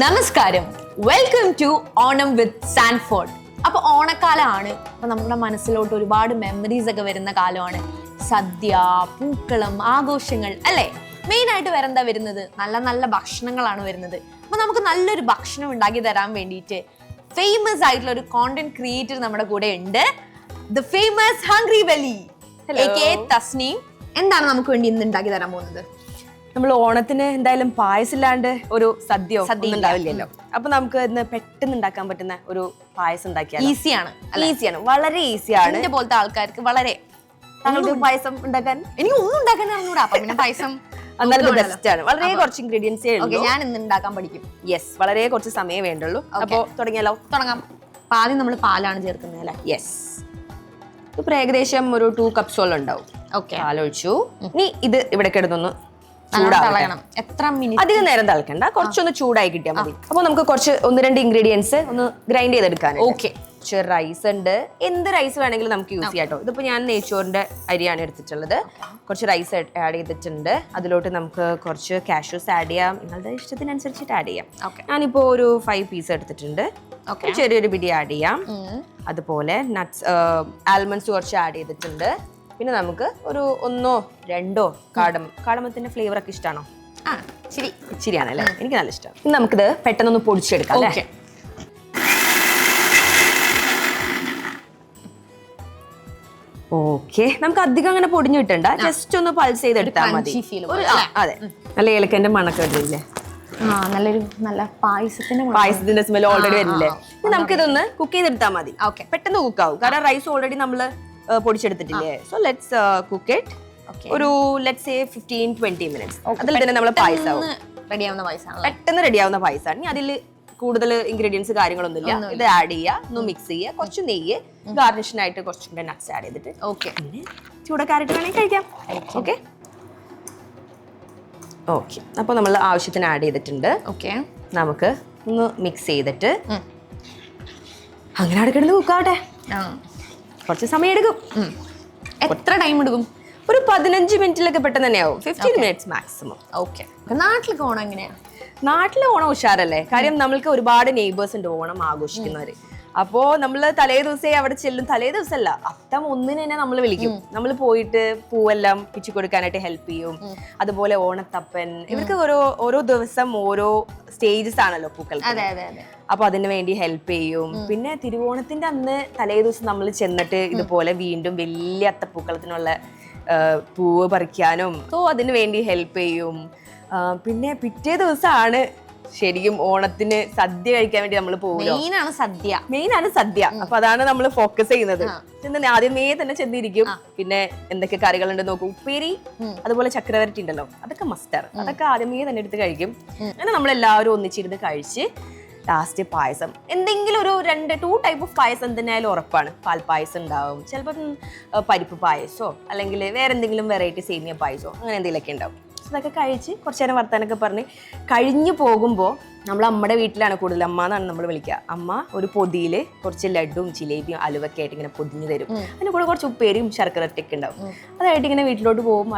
നമസ്കാരം, welcome to Onam with Sanford. അപ്പൊ ഓണക്കാലമാണ്. അപ്പൊ നമ്മുടെ മനസ്സിലോട്ട് ഒരുപാട് മെമ്മറീസ് ഒക്കെ വരുന്ന കാലമാണ്. സദ്യ, പൂക്കളം, ആഘോഷങ്ങൾ അല്ലേ? മെയിൻ ആയിട്ട് വേറെന്താ വരുന്നത്? നല്ല നല്ല ഭക്ഷണങ്ങളാണ് വരുന്നത്. അപ്പൊ നമുക്ക് നല്ലൊരു ഭക്ഷണം ഉണ്ടാക്കി തരാൻ വേണ്ടിയിട്ട് ഫേമസ് ആയിട്ടുള്ള ഒരു കോണ്ടന്റ് ക്രിയേറ്റർ നമ്മുടെ കൂടെ ഉണ്ട്. The famous hungry belly Tasneem. എന്താണ് നമുക്ക് വേണ്ടി ഇന്ന് ഉണ്ടാക്കി തരാൻ പോകുന്നത്? നമ്മൾ ഓണത്തിന് എന്തായാലും പായസില്ലാണ്ട് ഒരു സദ്യ ഉണ്ടാവില്ലല്ലോ. അപ്പൊ നമുക്ക് ഇന്ന് പെട്ടെന്ന് ഉണ്ടാക്കാൻ പറ്റുന്ന ഒരു പായസം ഉണ്ടാക്കിയാൽ ഈസിയാണ്, വളരെ ഈസിയാണ്. എന്റെ പോലത്തെ ആൾക്കാർക്ക് വളരെ. താങ്കൾക്ക് പായസം ഉണ്ടാക്കാൻ? എനിക്ക് ഒന്നും ഉണ്ടാക്കാൻ അറിഞ്ഞൂടാ. അപ്പൊ പിന്നെ പായസം ബെസ്റ്റ് ആണ്. വളരെ കുറച്ച് ഇൻഗ്രീഡിയൻസേ ഉള്ളൂ. ഞാൻ ഇന്ന് ഉണ്ടാക്കാൻ പഠിക്കും. യെസ്, വളരെ കുറച്ച് സമയം വേണ്ടുള്ളൂ. അപ്പൊ തുടങ്ങിയാലോ? തുടങ്ങാം. ആദ്യം നമ്മൾ പാലാണ് ചേർക്കുന്നത് അല്ലേ? യെസ്, ഇപ്പൊ ഏകദേശം ഒരു 2 കപ്സോളം ഉണ്ടാവും. പാലൊഴിച്ചു. ഇനി ഇത് ഇവിടെ കിടന്നൊന്ന് ചൂടാക്കണം. എത്ര മിനിറ്റ്? അധികം നേരം തിളക്കണ്ട, കുറച്ചൊന്ന് ചൂടായി കിട്ടിയാൽ മതി. അപ്പൊ നമുക്ക് കുറച്ച് 1-2 ഇൻഗ്രീഡിയൻസ് ഒന്ന് ഗ്രൈൻഡ് ചെയ്തെടുക്കാൻ. കുറച്ച് റൈസ് ഉണ്ട്. എന്ത് റൈസ് വേണമെങ്കിലും നമുക്ക് യൂസ് ചെയ്യാം കേട്ടോ. ഇതിപ്പോ ഞാൻ നെയ്ച്ചോറിന്റെ അരിയാണ് എടുത്തിട്ടുള്ളത്. കുറച്ച് റൈസ് ആഡ് ചെയ്തിട്ടുണ്ട്. അതിലോട്ട് നമുക്ക് കുറച്ച് കാഷ്യൂസ് ആഡ് ചെയ്യാം. നിങ്ങളുടെ ഇഷ്ടത്തിനനുസരിച്ചിട്ട് ആഡ് ചെയ്യാം. ഞാനിപ്പോ ഒരു 5 പീസ് എടുത്തിട്ടുണ്ട്. ചെറിയൊരു പിടി ആഡ് ചെയ്യാം. അതുപോലെ നട്ട്സ്, ആൽമണ്ട്സ് കുറച്ച് ആഡ് ചെയ്തിട്ടുണ്ട്. പിന്നെ നമുക്ക് ഒരു 1-2 കാടമത്തിന്റെ ഫ്ലേവർ ഒക്കെ ഇഷ്ടമാണോ? ശരിയാണല്ലേ, എനിക്ക് നല്ല ഇഷ്ടമാണ്. ഇനി നമുക്കിത് പെട്ടെന്നൊന്ന് പൊടിച്ചെടുക്കാം അല്ലേ? ഓക്കെ, നമുക്ക് അധികം അങ്ങനെ പൊടിഞ്ഞു കിട്ടണ്ട, ജസ്റ്റ് ഒന്ന് പൾസ് ചെയ്തെടുത്താൽ മതി. അതെ, നല്ല ഏലക്കന്റെ മണക്ക വരില്ലേ? നല്ല പായസത്തിന്റെ സ്മെൽ ഓൾറെഡി വരില്ലേ? നമുക്കിതൊന്ന് കുക്ക് ചെയ്തെടുത്താൽ മതി. പെട്ടെന്ന് കുക്ക് ആവും, കാരണം റൈസ് ഓൾറെഡി നമ്മള് പൊടിച്ചെടുത്തിട്ടില്ലേ. സോ ലെറ്റ്സ് കുക്ക് ഇറ്റ് ഒരു ലെറ്റ്സ് സേ 15-20 മിനിറ്റ്സ്. അതിൽ തന്നെ നമ്മൾ പായസം പെട്ടെന്ന് റെഡിയാവുന്ന പായസമാണ്. ഇനി അതിൽ കൂടുതൽ ഇൻഗ്രീഡിയൻസ് കാര്യങ്ങളൊന്നുമില്ല. ഇത് ആഡ് ചെയ്യുക, ഒന്ന് മിക്സ് ചെയ്യുക, കുറച്ച് നെയ്യ്, ഗാർണിഷിനായിട്ട് കുറച്ചും കൂടെ നട്ട്സ് ആഡ് ചെയ്തിട്ട് പിന്നെ ചൂടക്കാരിട്ട് വേണമെങ്കിൽ കഴിക്കാം. ഓക്കെ ഓക്കെ, അപ്പോൾ നമ്മൾ ആവശ്യത്തിന് ആഡ് ചെയ്തിട്ടുണ്ട്. നമുക്ക് ഒന്ന് മിക്സ് ചെയ്തിട്ട് അങ്ങനെ അടുക്കിടന്ന് കുക്കാവട്ടെ. കുറച്ച് സമയം എടുക്കും. എത്ര ടൈം എടുക്കും? ഒരു 15 മിനിറ്റിലൊക്കെ പെട്ടെന്ന് തന്നെ ആവും. 15 മിനിറ്റ്സ് മാക്സിമം. നാട്ടിലൊക്കെ ഓണം എങ്ങനെയാ? നാട്ടിലെ ഓണം ഉഷാറല്ലേ? കാര്യം നമ്മൾക്ക് ഒരുപാട് നെയ്ബേഴ്സ് ഉണ്ട് ഓണം ആഘോഷിക്കുന്നവര്. അപ്പോ നമ്മള് തലേ ദിവസേ അവിടെ ചെല്ലും. തലേ ദിവസമല്ല, അത്തം 1-ന് തന്നെ നമ്മൾ വിളിക്കും. നമ്മൾ പോയിട്ട് പൂവെല്ലാം പിച്ചു കൊടുക്കാനായിട്ട് ഹെൽപ്പ് ചെയ്യും. അതുപോലെ ഓണത്തപ്പൻ, ഇവർക്ക് ഓരോ ദിവസം ഓരോ സ്റ്റേജസ് ആണല്ലോ പൂക്കൾ. അപ്പൊ അതിന് വേണ്ടി ഹെൽപ്പ് ചെയ്യും. പിന്നെ തിരുവോണത്തിന്റെ അന്ന് തലേ ദിവസം നമ്മൾ ചെന്നിട്ട് ഇതുപോലെ വീണ്ടും വലിയ അത്തപ്പൂക്കളത്തിനുള്ള പൂവ് പറിക്കാനും അതിന് വേണ്ടി ഹെൽപ്പ് ചെയ്യും. പിന്നെ പിറ്റേ ദിവസമാണ് ശരിക്കും ഓണത്തിന് സദ്യ കഴിക്കാൻ വേണ്ടി നമ്മൾ പോകും. മെയിൻ ആണ് സദ്യ. അപ്പൊ അതാണ് നമ്മൾ ഫോക്കസ് ചെയ്യുന്നത്. ആദ്യമേ തന്നെ ചെന്നിരിക്കും. പിന്നെ എന്തൊക്കെ കറികളുണ്ട് നോക്കും. ഉപ്പേരി, അതുപോലെ ചക്രവരട്ടി ഉണ്ടല്ലോ, അതൊക്കെ മസ്റ്റാണ്. അതൊക്കെ ആദ്യമേ തന്നെ എടുത്ത് കഴിക്കും. അങ്ങനെ നമ്മളെല്ലാവരും ഒന്നിച്ചിരുന്ന് കഴിച്ച് ലാസ്റ്റ് പായസം, എന്തെങ്കിലും ഒരു 2 ടൈപ്പ് ഓഫ് പായസം എന്തിനായാലും ഉറപ്പാണ്. പാൽപ്പായസം ഉണ്ടാവും, ചിലപ്പം പരിപ്പ് പായസമോ അല്ലെങ്കിൽ വേറെ എന്തെങ്കിലും വെറൈറ്റി സേമിയ പായസമോ അങ്ങനെ എന്തെങ്കിലുമൊക്കെ ഉണ്ടാവും. അതൊക്കെ കഴിച്ച് കുറച്ച് നേരം വർത്താനൊക്കെ പറഞ്ഞ് കഴിഞ്ഞു പോകുമ്പോൾ നമ്മൾ അമ്മയുടെ വീട്ടിലാണ് കൂടുതൽ. അമ്മ എന്നാണ് നമ്മൾ വിളിക്കുക. അമ്മ ഒരു പൊതിയിൽ കുറച്ച് ലഡുവും ജിലേബിയും അലുവൊക്കെ ആയിട്ട് ഇങ്ങനെ പൊതിഞ്ഞു തരും. അതിന് കൂടെ കുറച്ച് ഉപ്പേരിയും ശർക്കരയൊക്കെ ഉണ്ടാവും. അതായിട്ട് ഇങ്ങനെ വീട്ടിലോട്ട് പോകും.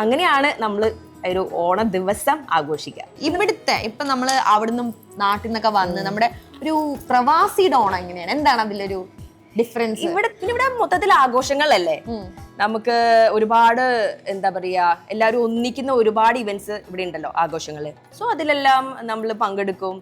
അങ്ങനെയാണ് നമ്മൾ ഒരു ഓണ ദിവസം ആഘോഷിക്കുക. ഇവിടുത്തെ ഇപ്പൊ നമ്മള് അവിടുന്ന് നാട്ടിൽ നിന്നൊക്കെ വന്ന് നമ്മുടെ ഒരു പ്രവാസിയുടെ ഓണം എങ്ങനെയാണ്? എന്താണ് അതിലൊരു ഡിഫറൻസ്? ഇവിടെ മൊത്തത്തിൽ ആഘോഷങ്ങളല്ലേ. നമുക്ക് ഒരുപാട് എന്താ പറയാ, എല്ലാവരും ഒന്നിക്കുന്ന ഒരുപാട് ഇവന്റ്സ് ഇവിടെ ഉണ്ടല്ലോ, ആഘോഷങ്ങള്. സോ അതിലെല്ലാം നമ്മൾ പങ്കെടുക്കും.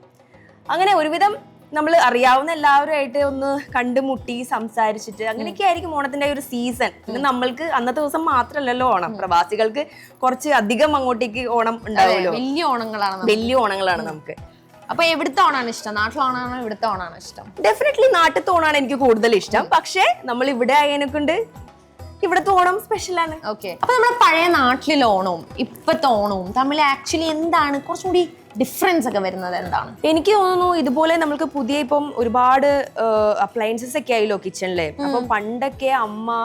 അങ്ങനെ ഒരുവിധം നമ്മൾ അറിയാവുന്ന എല്ലാവരുമായിട്ട് ഒന്ന് കണ്ടുമുട്ടി സംസാരിച്ചിട്ട് അങ്ങനെയൊക്കെ ആയിരിക്കും ഓണത്തിന്റെ ഒരു സീസൺ. പിന്നെ നമ്മൾക്ക് അന്നത്തെ ദിവസം മാത്രമല്ലല്ലോ ഓണം, പ്രവാസികൾക്ക് കുറച്ച് അധികം അങ്ങോട്ടേക്ക് ഓണം ഉണ്ടാവുമല്ലോ. വലിയ ഓണങ്ങളാണ് നമുക്ക്. അപ്പൊ എവിടുത്തെ ഓണാണ് ഇഷ്ടം? നാട്ടിലെ ഓണാണോ ഇവിടുത്തെ ഓണാണോ ഇഷ്ടം? ഡെഫിനറ്റ്ലി നാട്ടിലത്തെ ഓണാണ് എനിക്ക് കൂടുതൽ ഇഷ്ടം. പക്ഷെ നമ്മൾ ഇവിടെ ആയതിനെക്കൊണ്ട് ഇവിടുത്തെ ഓണം സ്പെഷ്യലാണ്. അപ്പൊ നമ്മുടെ പഴയ നാട്ടിലെ ഓണവും ഇപ്പത്തെ ഓണവും തമ്മിൽ ആക്ച്വലി എന്താണ് കുറച്ചും കൂടി ഡിഫറൻസ് ഒക്കെ വരുന്നത്? എന്താണ്? എനിക്ക് തോന്നുന്നു ഇതുപോലെ നമ്മൾക്ക് പുതിയ ഇപ്പം ഒരുപാട് അപ്ലയൻസസ് ഒക്കെ ആയില്ലോ കിച്ചണില്. അപ്പൊ പണ്ടൊക്കെ അമ്മ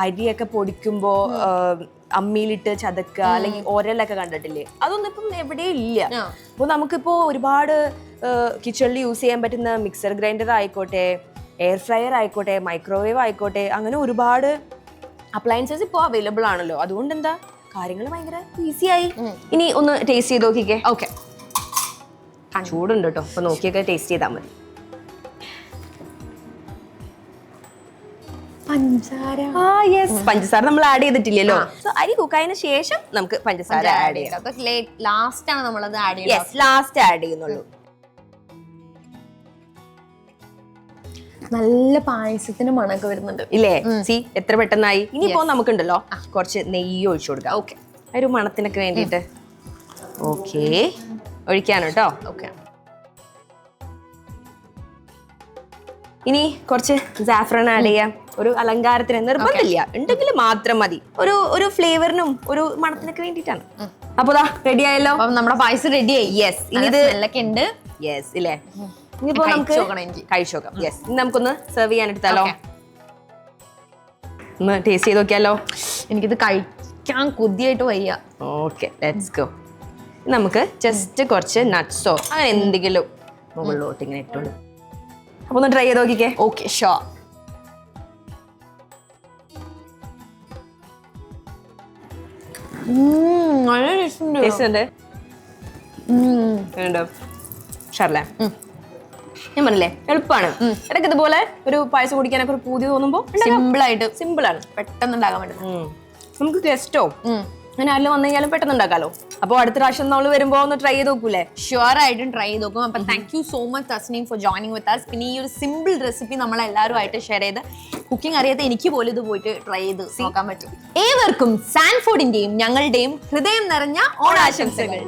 അരിയൊക്കെ പൊടിക്കുമ്പോ അമ്മിയിലിട്ട് ചതക്കുക, അല്ലെങ്കിൽ ഓരലൊക്കെ കണ്ടിട്ടില്ലേ? അതൊന്നും ഇപ്പം എവിടെയും ഇല്ല. അപ്പൊ നമുക്കിപ്പോ ഒരുപാട് കിച്ചണിൽ യൂസ് ചെയ്യാൻ പറ്റുന്ന മിക്സർ ഗ്രൈൻഡർ ആയിക്കോട്ടെ, എയർ ഫ്രയർ ആയിക്കോട്ടെ, മൈക്രോവേവ് ആയിക്കോട്ടെ, അങ്ങനെ ഒരുപാട് അപ്ലയൻസസ് ഇപ്പോൾ അവൈലബിൾ ആണല്ലോ. അതുകൊണ്ട് എന്താ കാര്യങ്ങൾ ഭയങ്കര ഈസി ആയി. ഇനി ഒന്ന് ടേസ്റ്റ് ചെയ്ത് നോക്കിക്കേ. ചൂടുണ്ട് കേട്ടോ. അപ്പൊ നോക്കിയൊക്കെ ടേസ്റ്റ് ചെയ്താൽ മതി. പഞ്ചസാര. പഞ്ചസാര നമ്മൾ ആഡ് ചെയ്തിട്ടില്ലല്ലോ. സോ അരി കുക്കായതിനു ശേഷം നമുക്ക് പഞ്ചസാര ആഡ് ചെയ്യാം. അപ്പൊ ലാസ്റ്റ് ആണ് നമ്മളത് ആഡ് ചെയ്യുന്നത്. ലാസ്റ്റ് ആഡ് ചെയ്യുന്നുള്ളൂ. നല്ല പായസത്തിന് മണമൊക്കെ വരുന്നുണ്ട് ഇല്ലേ? സി എത്ര പെട്ടെന്നായി. ഇനിയിപ്പോ നമുക്കുണ്ടല്ലോ കുറച്ച് നെയ്യ് ഒഴിച്ചു കൊടുക്കാം. ഓക്കെ, ഒരു മണത്തിനൊക്കെ വേണ്ടിയിട്ട്. ഓക്കെ, ഒഴിക്കാണ് കേട്ടോ. ഓക്കെ. ഇനി കുറച്ച് സാഫ്രൺ ആഡ് ചെയ്യാം. ഒരു അലങ്കാരത്തിന്, നിർബന്ധമില്ല, ഉണ്ടെങ്കിൽ മാത്രം മതി. ഒരു ഫ്ലേവറിനും ഒരു മണത്തിനൊക്കെ വേണ്ടിയിട്ടാണ്. അപ്പൊ റെഡി ആയല്ലോ, നമ്മുടെ പായസം റെഡി ആയി. യെസ്. ഇനി ഇത് ഉണ്ട്. യെസ് ഇല്ലേ? ഇനിയിപ്പോ നമുക്ക് കഴിച്ചു നോക്കാം. യെസ്, ഇനി നമുക്കൊന്ന് സെർവ് ചെയ്യാൻ എടുത്താലോ? ഒന്ന് ടേസ്റ്റ് ചെയ്ത് നോക്കിയാലോ? എനിക്കിത് കഴിക്കാൻ കൊതിയായിട്ട് വയ്യ. Okay, let's go. നമുക്ക് ജസ്റ്റ് കുറച്ച് നട്ട്സോ അങ്ങനെ എന്തെങ്കിലും മുകളിലോട്ട് ഇങ്ങനെ ഇട്ടോളൂ. അപ്പൊ ഒന്ന് ട്രൈ ചെയ്ത് നോക്കിക്കേ. Okay, sure. നല്ല ടേസ്റ്റ് ഉണ്ട്. ഷർലേ, ഞാൻ പറഞ്ഞില്ലേ എളുപ്പമാണ്. ഇടയ്ക്ക് ഇതുപോലെ ഒരു പായസം കുടിക്കാനൊക്കെ ഒരു പൂതി തോന്നുമ്പോ സിമ്പിൾ ആണ്, പെട്ടെന്ന് ഉണ്ടാക്കാൻ പറ്റും. നമുക്ക് ഗസ്റ്റോ അങ്ങനെ ആരെങ്കിലും വന്നു കഴിഞ്ഞാലും പെട്ടെന്ന് ഉണ്ടാക്കാലോ. അപ്പൊ അടുത്ത പ്രാവശ്യം നമ്മൾ വരുമ്പോ ഒന്ന് ട്രൈ ചെയ്ത് നോക്കൂലേ? ഷുവർ ആയിട്ടും ട്രൈ ചെയ്ത് നോക്കും. അപ്പൊ thank you so much Tasneem for joining with us. പിന്നെ ഈ ഒരു സിമ്പിൾ റെസിപ്പി നമ്മളെല്ലാവരും ആയിട്ട് ഷെയർ ചെയ്ത് കുക്കിംഗ് അറിയാത്ത എനിക്ക് പോലും ഇത് പോയിട്ട് ട്രൈ ചെയ്ത് നോക്കാൻ പറ്റും. ഏവർക്കും സാൻഫോർഡിന്റെയും ഞങ്ങളുടെയും ഹൃദയം നിറഞ്ഞ ഓണാശംസകൾ.